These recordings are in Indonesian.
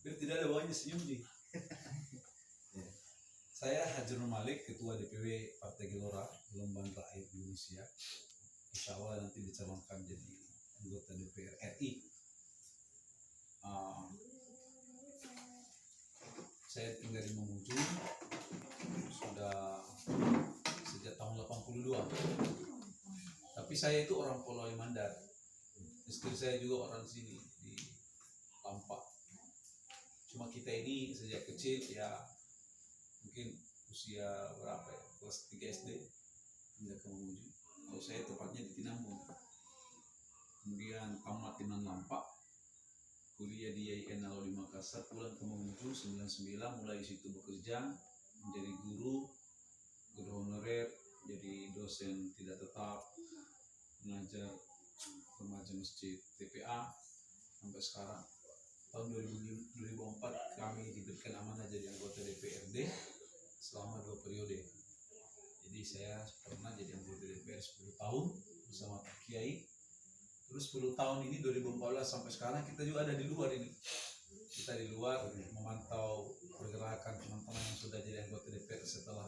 Biar tidak ada bawahnya senyum Ji. Ya. Saya Hajrul Malik, Ketua DPW Partai Gelora Gelombang Rakyat Indonesia. Insya Allah nanti dicalonkan jadi anggota DPR RI. Saya tinggal di Mamuju sudah sejak tahun 82. Tapi saya itu orang Poloi Mandar. Istri saya juga orang sini di Lampak. Cuma kita ini sejak kecil ya mungkin usia berapa ya, kelas 3 SD pindah ke Mamuju. Kalau saya tepatnya di Tinambung. Kemudian tamat di Lampak, kuliah di IAIN Alauddin Makassar, pulang ke Mamuju 99, mulai di situ bekerja menjadi guru honorer, jadi dosen tidak tetap, mengajar remaja masjid TPA sampai sekarang. Tahun 2004 kami diberikan amanah jadi anggota DPRD selama 2 periode. Jadi saya pernah jadi anggota DPR 10 tahun bersama Pak Kiai. Terus 10 tahun ini 2014 sampai sekarang kita juga ada di luar ini. Kita di luar memantau pergerakan teman-teman yang sudah jadi anggota DPR setelah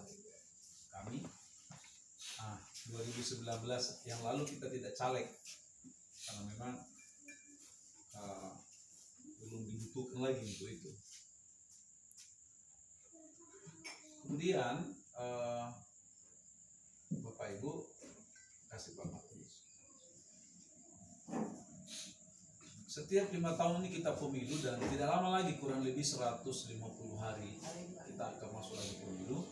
kami. 2019 yang lalu kita tidak caleg karena memang belum dibutuhkan lagi untuk itu. Kemudian Bapak Ibu kasih Pak Martinus. Setiap 5 tahun ini kita pemilu dan tidak lama lagi, kurang lebih 150 hari kita akan masuk lagi pemilu.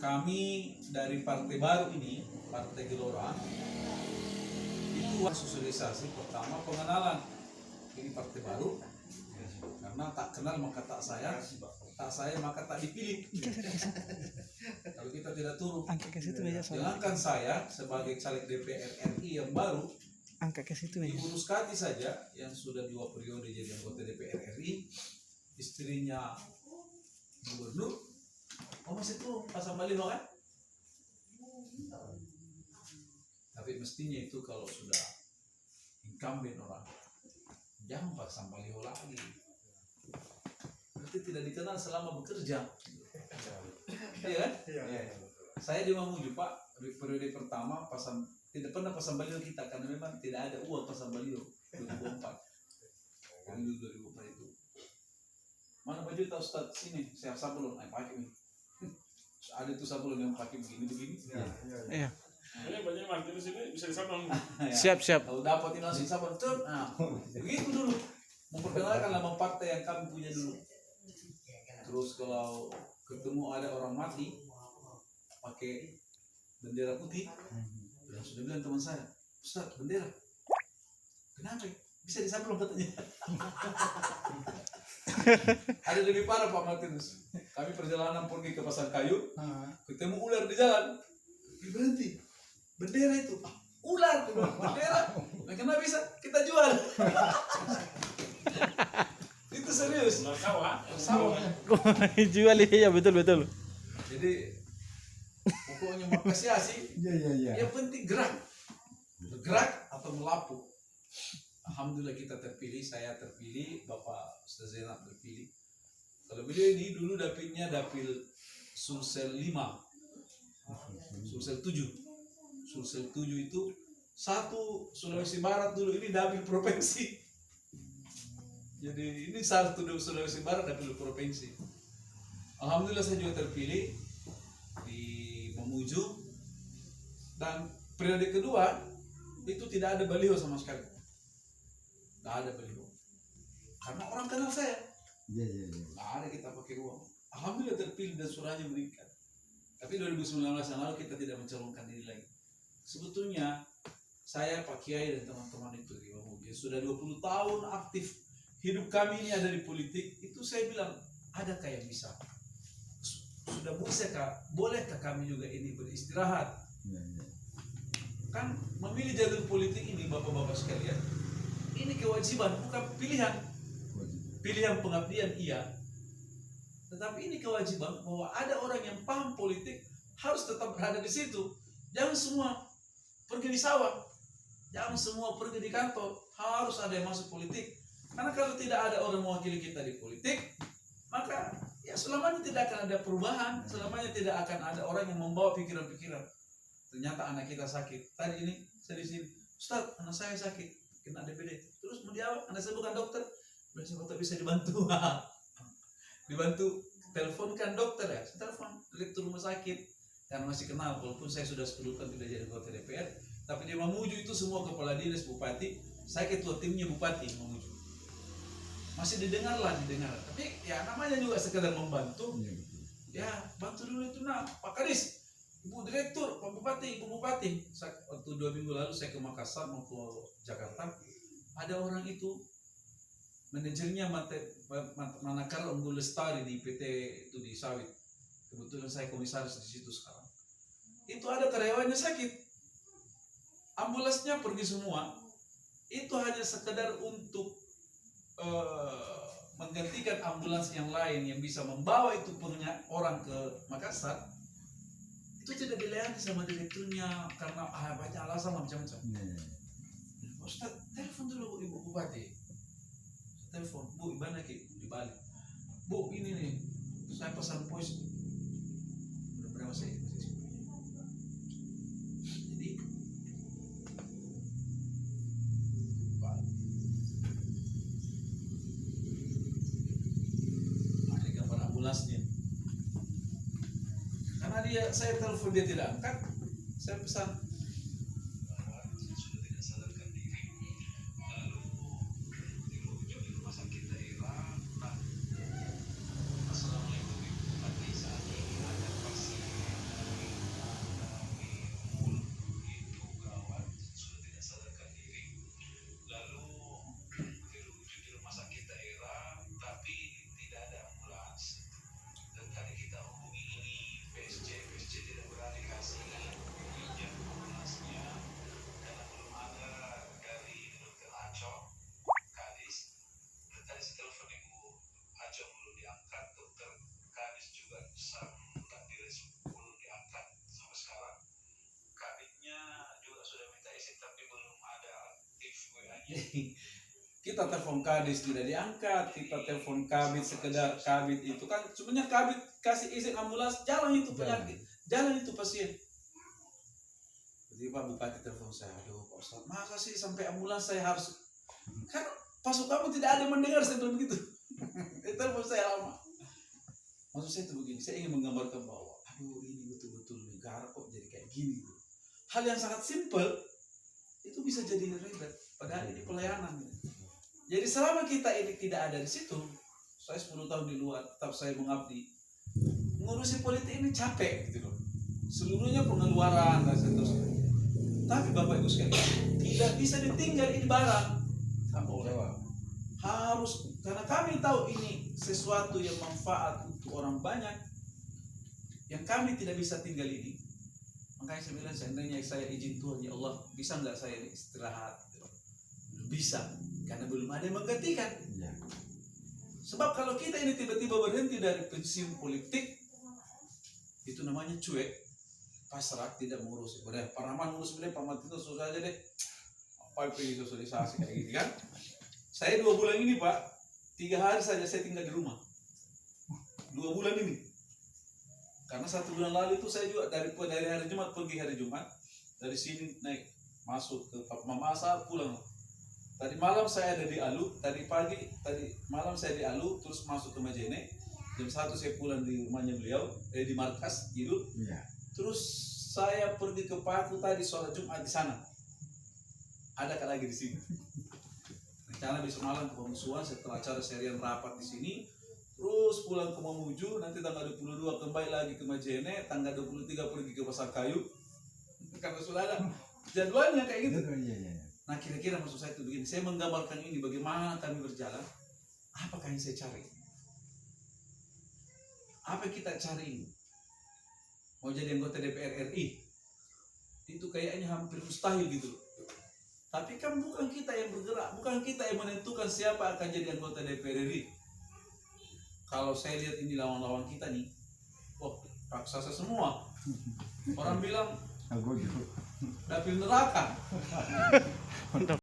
Kami dari partai baru ini, Partai Gelora, itu sosialisasi pertama pengenalan. Ini partai baru, karena tak kenal maka tak sayang maka tak dipilih. Kalau kita tidak turun, jangankan saya sebagai caleg DPR RI yang baru, Ibu Ruskati saja yang sudah 2 periode jadi anggota DPR RI, istrinya gubernur, masih tuh pasang baliho kan? Tapi mestinya itu kalau sudah incumbent orang, jangan pasang baliho lagi. Berarti tidak dikenal selama bekerja. Iya kan? Iya. Saya di Mamuju Pak, periode pertama tidak pernah pasang baliho kita karena memang tidak ada uang pasang baliho 2004. Pemilu 2004 itu. Mana baju tahu Ustaz sini, saya sabulun, pakai ini. Ada tuh sabulun yang pakai begini. Iya. Ini banyak Martinus ini bisa disabang. Siap. Kalau dapat ini langsung sabun tuh. Begitu dulu. Memperkenalkan nama partai yang kami punya dulu. Terus kalau ketemu ada orang mati pakai bendera putih, dan sudah bilang teman saya, Ustaz, bendera kenapa bisa disabung katanya. Ada lebih parah Pak Martinus. Kami perjalanan pergi ke Pasangkayu, ketemu ular di jalan, berhenti, bendera itu, ular, bendera, nah kenapa bisa kita jual. Itu serius. Sawah. Jual ya, betul. Jadi pokoknya apresiasi. Iya. Yang penting bergerak atau melapu. Alhamdulillah kita terpilih, saya terpilih, Bapak Ustaz Zainab terpilih. Kalau beliau ini dulu dapilnya dapil Sulsel 5, Sulsel 7. Sulsel 7 itu satu Sulawesi Barat dulu, ini dapil provinsi. Jadi ini satu Sulawesi Barat dapil provinsi. Alhamdulillah saya juga terpilih di Mamuju, dan periode kedua itu tidak ada baliho sama sekali. Tidak ada baliho. Karena orang kenal saya. Iya. Tidak ada kita pakai uang. Alhamdulillah terpilih dan suaranya meningkat. Tapi 2019 yang lalu kita tidak mencalonkan diri lagi. Sebetulnya saya, Pak Kiai dan teman-teman itu di Mamuju sudah 20 tahun aktif. Hidup kami ini ada di politik. Itu saya bilang, adakah yang bisa? Sudah bolehkah kami juga ini beristirahat? Kan memilih jalur politik ini Bapak-bapak sekalian, ini kewajiban, bukan pilihan. Pilihan pengabdian iya, tetapi ini kewajiban bahwa ada orang yang paham politik harus tetap berada di situ. Jangan semua pergi di sawah, jangan semua pergi di kantor, harus ada yang masuk politik. Karena kalau tidak ada orang mewakili kita di politik, maka ya selamanya tidak akan ada perubahan, selamanya tidak akan ada orang yang membawa pikiran-pikiran. Ternyata anak kita sakit. Tadi ini saya di sini, Ustaz, anak saya sakit, kena DPD. Terus mau dijawab, anak saya bukan dokter. Berarti dokter bisa dibantu. Dibantu, teleponkan dokter ya. Saya telepon direktur rumah sakit. Karena masih kenal, walaupun saya sudah 10 tahun tidak jadi anggota DPR. Tapi dia Mamuju itu semua kepala dinas, bupati. Saya ketua timnya bupati Mamuju. Masih didengar. Tapi ya namanya juga sekedar membantu. Ya bantu dulu itu Pak Kadis, Ibu Direktur, Pak Bupati, Ibu Bupati. Waktu 2 minggu lalu saya ke Makassar mau ke Jakarta. Ada orang itu, manajernya Manakara Unggul Lestari di PT itu di Sawit. Kebetulan saya komisaris di situ sekarang. Itu ada karyawannya sakit. Ambulansnya pergi semua. Itu hanya sekedar untuk menggantikan ambulans yang lain yang bisa membawa itu punya orang ke Makassar. Itu tidak dilayani sama direkturnya karena banyak alasan macam-macam. Ustaz, telepon dulu Ibu Bupati. Telepon, Bu, gimana di Bali? Bu, ini nih, saya pesan pos. Mudah-mudahan masih jadi ada gambar ambulansnya. Karena saya telepon dia tidak angkat, saya pesan. Kita telepon Kadis tidak diangkat, kita telepon Kabit sekedar Kabit itu kan sebenarnya Kabit kasih izin ambulans jalan itu penyakit, jalan itu pasien. Jadi Pak Bupati telepon saya, aduh Pak Ustaz, masa sih sampai ambulans saya harus, kan pasuk kamu tidak ada yang mendengar saya bilang begitu. Telepon saya lama. Maksud saya itu begini, saya ingin menggambarkan bahwa aduh ini betul-betul negara kok jadi kayak gini. Hal yang sangat simpel itu bisa jadi ribet. Padahal ini pelayanan. Jadi selama kita ini tidak ada di situ, saya 10 tahun di luar, tetap saya mengabdi. Mengurusi politik ini capek gitu loh. Seluruhnya pengeluaran dan seterusnya. Tapi Bapak Ibu sekalian, tidak bisa ditinggal ini barang. Harus, karena kami tahu ini sesuatu yang manfaat untuk orang banyak, yang kami tidak bisa tinggal ini. Makanya saya bilang, seandainya saya izin Tuhan, ya Allah, bisa nggak saya istirahat? Bisa, karena belum ada yang menggantikan. Sebab kalau kita ini tiba-tiba berhenti dari pensiun politik, itu namanya cuek, pasrah, tidak mengurus. Udah, Pak Rahman ngurus beliau, Pak Martino susah aja deh. Apa itu sosialisasi kayak gini kan? Saya 2 bulan ini Pak, 3 hari saja saya tinggal di rumah. 2 bulan ini. Karena 1 bulan lalu itu saya juga dari hari Jumat pergi hari Jumat, dari sini naik masuk ke Mamasa pulang. Tadi malam saya ada di Alu, tadi malam saya di Alu, terus masuk ke Majene. Jam 1 saya pulang di rumahnya beliau, di markas tidur. Terus saya pergi ke Paku tadi sholat Jumat di sana. Ada lagi di sini. Rencana besok malam ke Pemusuhan setelah acara serian rapat di sini. Terus pulang ke Mamuju, nanti tanggal 22 kembali lagi ke Majene, tanggal 23 pergi ke Pasar Kayu. Karena sudah ada jadwalnya kayak gitu. Nah kira-kira maksud saya itu begini, saya menggambarkan ini bagaimana kami berjalan, apakah yang saya cari? Apa yang kita cari ini? Mau jadi anggota DPR RI? Itu kayaknya hampir mustahil gitu. Tapi kan bukan kita yang bergerak, bukan kita yang menentukan siapa akan jadi anggota DPR RI. Kalau saya lihat ini lawan-lawan kita nih, wah raksasa semua. Orang bilang dapil neraka.